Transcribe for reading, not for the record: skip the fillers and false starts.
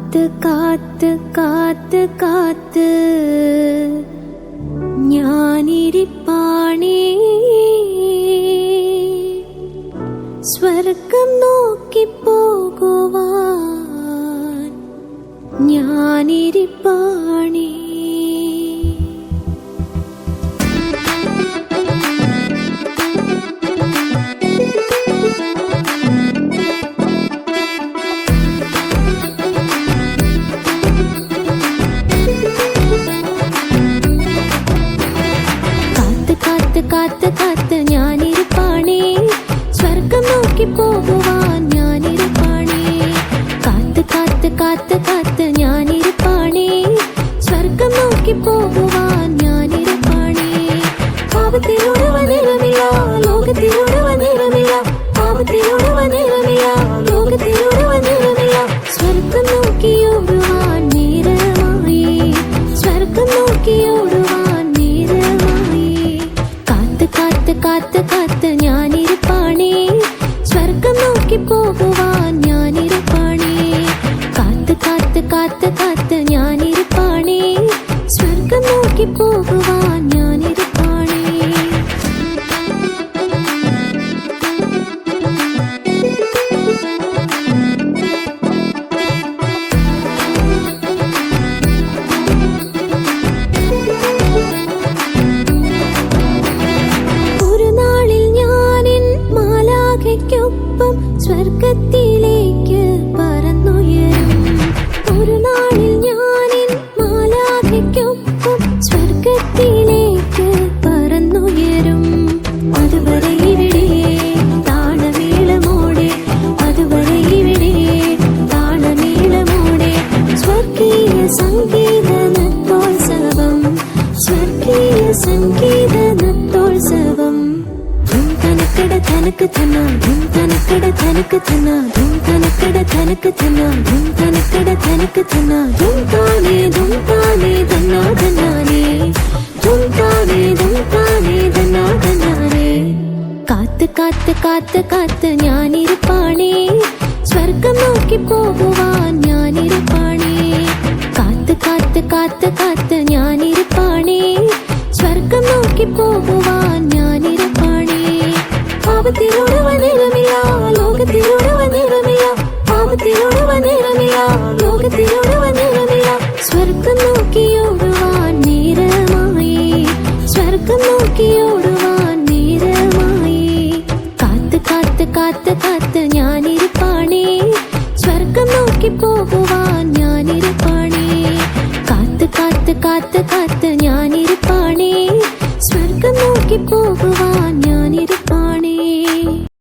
കാത്ത് കാത്ത് കാത്ത് കാത്ത് ഞാനിരിപ്പാണേ, സ്വർഗം നോക്കി പോകുവാൻ ഞാനിരിപ്പാണേ. കാത്ത് കാത്ത് ഞാനിരിപ്പാണേ, സ്വർഗം നോക്കി പോകുവാൻ ഞാനിരിപ്പാണേ. കാത്ത് കാത്ത് കാത്ത് കാത്ത് ഞാനിരിപ്പാണേ, സ്വർഗം നോക്കി പോകുവാൻ ഞാനിരിപ്പാണേ. പാപത്തിലൂടെ വന്നിരമില്ല, ലോകത്തിലൂടെ വന്നിരമില്ല, പാപത്തിലൂടെ വന്നിരമില്ല, ലോകത്തിലൂടെ വന്നിരമില്ല. സ്വർഗം നോക്കിയോടുവാൻ നേരമായി, സ്വർഗം നോക്കിയോടുവാൻ നേരമായി. കാത്ത് കാത്ത് കാത്ത് ഞാനിരിപ്പാണേ, സ്വർഗം നോക്കി പോകുവാൻ ഞാനിരിപ്പാണേ. കാത്ത് കാത്ത് കാത്ത് കാത്ത് ഞാനിരിപ്പാണേ, സ്വർഗം നോക്കി പോകുവാൻ ഞാനിരിപ്പാണേ. സ്വർഗത്തിലേക്ക് പറന്നുയരും, ഒരു നാളിൽ ഞാനിൻ മാലാഖയ്ക്കൊപ്പം സ്വർഗത്തിലേക്ക് പറന്നുയരും. അതുവരെ ഇവിടെ താളമേളമോടെ, അതുവരെ ഇവിടെ താളമേളമോടെ സ്വർഗീയ സംഗീത നൃത്തോത്സവം, സ്വർഗീയ സംഗീത നൃത്തോത്സവം. ധനക്ക് ധന ധും ധനക്കട ധനക്ക് ധന ധും ധനക്കട ധനക്ക് ധന ധും ധനക്കട ധനക്ക് ധന ധും താനേ ധനാ ധനാനേ, ധും താനേ ധനാ ധനാനേ. കാത്ത് കാത്ത് കാത്ത് കാത്ത് ഞാനിരിപ്പാണേ, സ്വർഗം നോക്കി പോകുവാൻ ഞാനിരിപ്പാണേ. കാത്ത് കാത്ത് കാത്ത് കാത്ത് ഞാനിരിപ്പാണേ, സ്വർഗം നോക്കി പോകുവാൻ ഞാനിരിപ്പാണേ. പാപത്തിലൂടെ വന്നിരമില്ല, ലോകത്തിലൂടെ വന്നിരമില്ല, പാപത്തിലൂടെ വന്നിരമില്ല, ലോകത്തിലൂടെ വന്നിരമില്ല. സ്വർഗം നോക്കിയോടുവാൻ നേരമായി, സ്വർഗം നോക്കിയോടുവാൻ നേരമായി. കാത്ത് കാത്ത് കാത്ത് കാത്ത് ഞാനിരിപ്പാണേ, സ്വർഗം നോക്കി പോകുവാൻ ഞാനിരിപ്പാണേ. കാത്ത് കാത്ത് കാത്ത് കാത്ത് ഞാനിരിപ്പാണേ, സ്വർഗം നോക്കി പോകുവാൻ